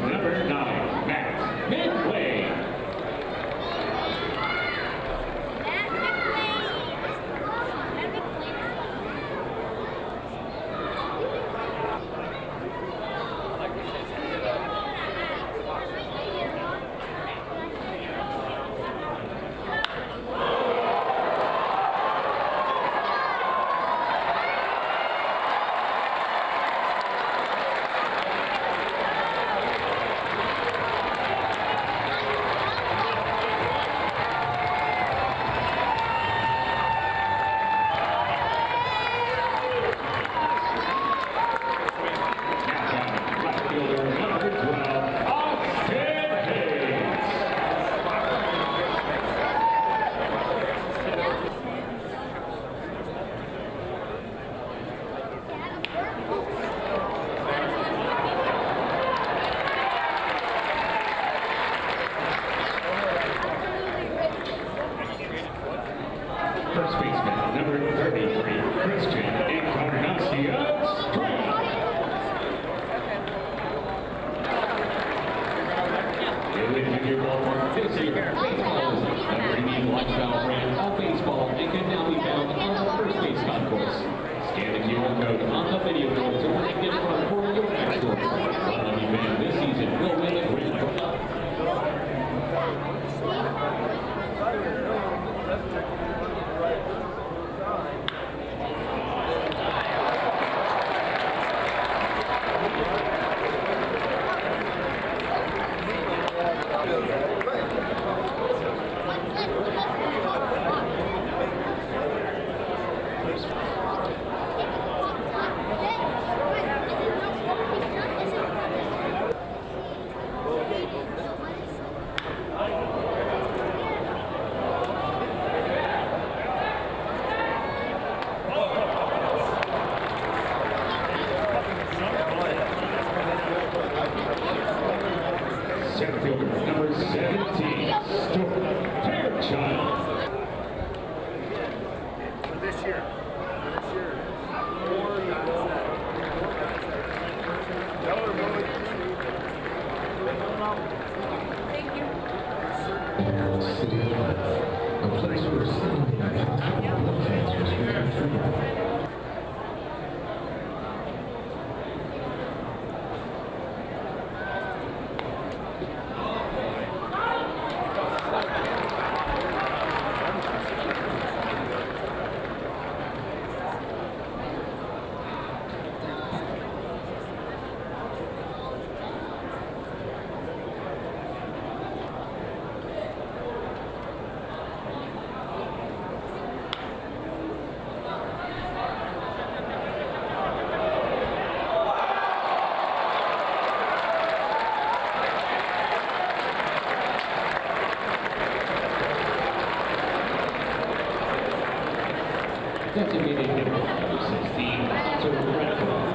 number 9, Matt Midway. First baseman, number 33, Christian Incarnacion Strand. Elly Junior Ballpark this year. Baseball is a premium lifestyle brand of baseball and can now be found on the first base concourse. Scan the QR code on the video board to win a gift card for your next store. One lucky fan this season will win a grand prize. Center fielder, number 17, credentialed. For this year. Thank you. A place where Designated hitter, number 16, Cruz.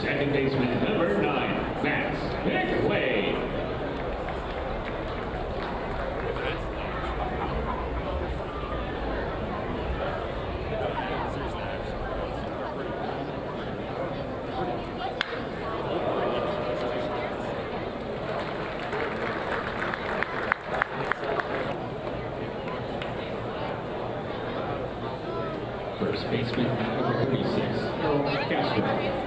Second baseman, number 9, Matt Midway. First baseman, number 36, Castro.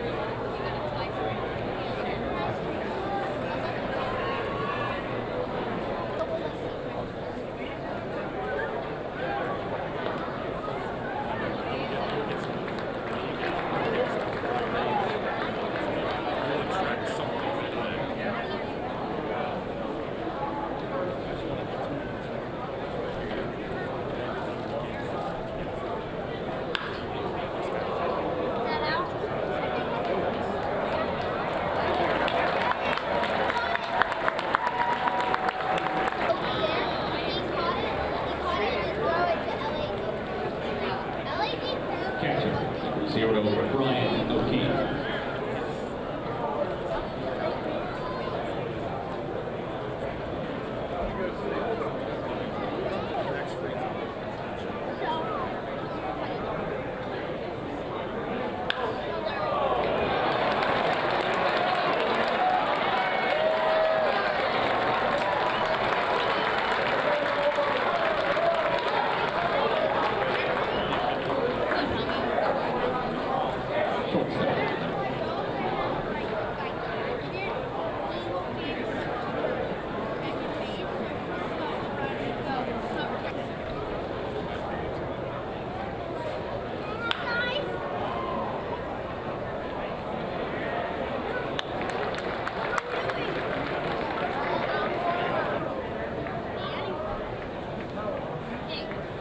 0, Brian O'Keefe.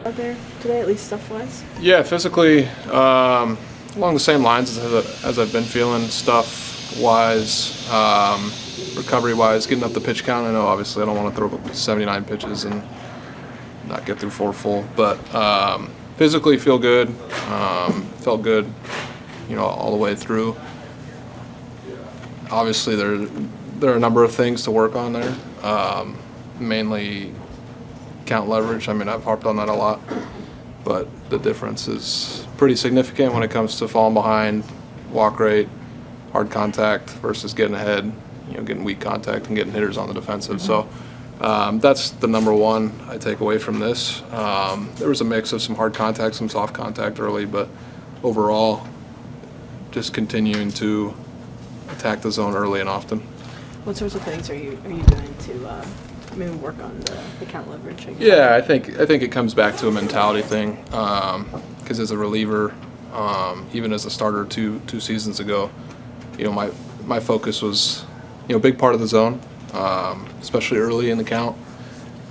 Out there today, at least stuff-wise? Yeah, physically, along the same lines as I've been feeling, stuff-wise, recovery-wise, getting up the pitch count. I know obviously I don't want to throw 79 pitches and not get through 4 full, but physically feel good, felt good, all the way through. Obviously there are a number of things to work on there, mainly count leverage. I mean, I've harped on that a lot, but the difference is pretty significant when it comes to falling behind, walk rate, hard contact versus getting ahead, getting weak contact and getting hitters on the defensive. So that's the number one I take away from this. There was a mix of some hard contact, some soft contact early, but overall, just continuing to attack the zone early and often. What sorts of things are you doing to maybe work on the count leverage? Yeah, I think it comes back to a mentality thing. Because as a reliever, even as a starter two seasons ago, my focus was, big part of the zone, especially early in the count.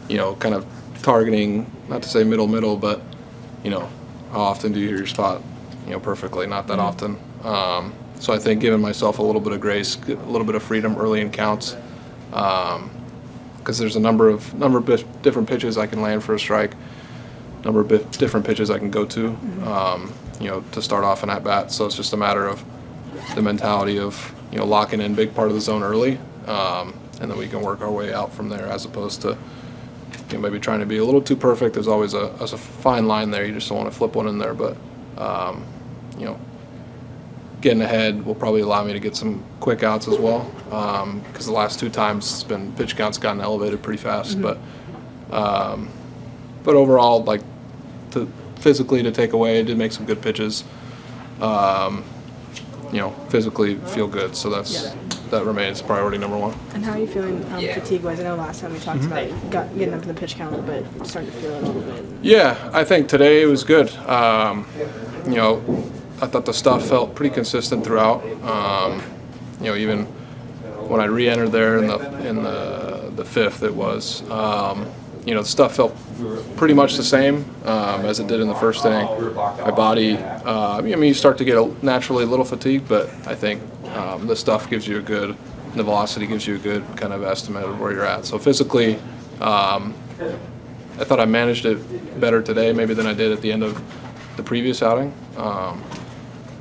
Kind of targeting, not to say middle, but how often do you hit your spot, perfectly? Not that often. So I think giving myself a little bit of grace, a little bit of freedom early in counts. Because there's a number of different pitches I can land for a strike, number of different pitches I can go to, to start off an at bat. So it's just a matter of the mentality of locking in big part of the zone early, and then we can work our way out from there, as opposed to maybe trying to be a little too perfect. There's always a fine line there. You just don't want to flip one in there, but getting ahead will probably allow me to get some quick outs as well, because the last 2 times it's been pitch counts gotten elevated pretty fast. But overall, like, physically to take away, I did make some good pitches. Physically feel good, so that remains priority number 1. And how are you feeling fatigue-wise? I know last time we talked about getting up to the pitch count a little bit, starting to feel it a little bit. Yeah, I think today it was good. I thought the stuff felt pretty consistent throughout. Even when I re-entered there in the 5th, it was the stuff felt pretty much the same as it did in the first inning. My body, you start to get naturally a little fatigued, but I think the stuff gives you the velocity gives you a good kind of estimate of where you're at. So physically, I thought I managed it better today maybe than I did at the end of the previous outing.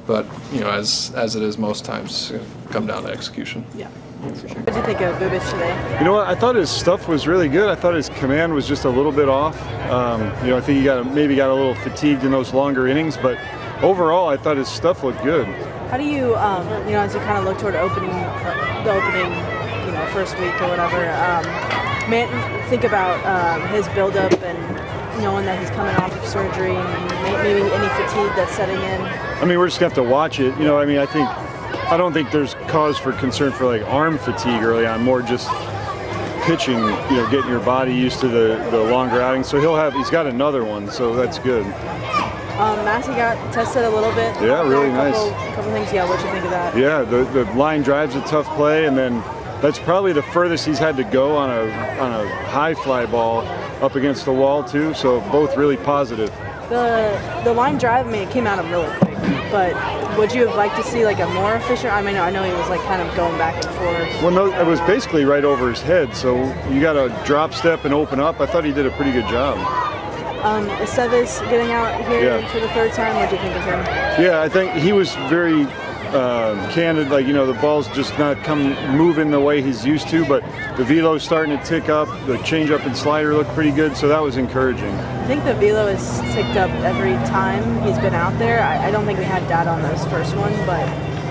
But as it is most times, come down to execution. Yeah, that's for sure. What did you think of Bubic today? You know what? I thought his stuff was really good. I thought his command was just a little bit off. I think he maybe got a little fatigued in those longer innings, but overall, I thought his stuff looked good. How do you, as you kind of look toward the opening, first week or whatever, think about his build-up and knowing that he's coming off of surgery and maybe any fatigue that's setting in? I mean, we're just going to have to watch it. I don't think there's cause for concern for like arm fatigue early on, more just pitching, getting your body used to the longer outing. So he's got another one, so that's good. Massey got tested a little bit. Yeah, really nice. Couple things. Yeah, what'd you think of that? Yeah, the line drive's a tough play, and then that's probably the furthest he's had to go on a high fly ball up against the wall too. So both really positive. The line drive, it came out of really quick. But would you have liked to see like a more efficient? I know he was like kind of going back and forth. Well, no, it was basically right over his head. So you got to drop step and open up. I thought he did a pretty good job. Esteves getting out here Yeah. for the third time. What do you think of him? Yeah, I think he was very candid. Like, the ball's just not moving the way he's used to, but the velo's starting to tick up. The changeup and slider look pretty good, so that was encouraging. I think the velo has ticked up every time he's been out there. I don't think we had data on those first one, but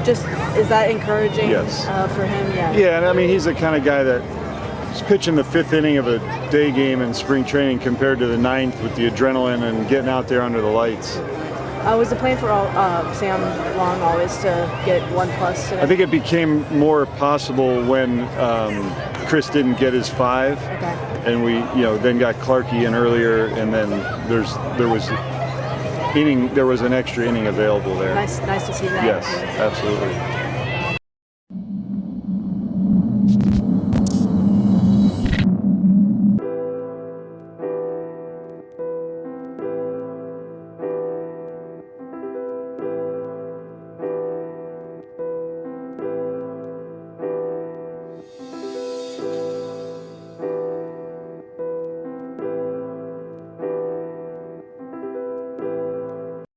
just is that encouraging Yes. for him? Yeah. Yeah, and I mean, he's the kind of guy that is pitching the 5th inning of a day game in spring training compared to the 9th with the adrenaline and getting out there under the lights. Was the plan for Sam Long always to get 1+ today? I think it became more possible when Chris didn't get his 5, Okay. and we, then got Clarkie in earlier, and then there was an extra inning available there. Nice to see that. Yes, absolutely.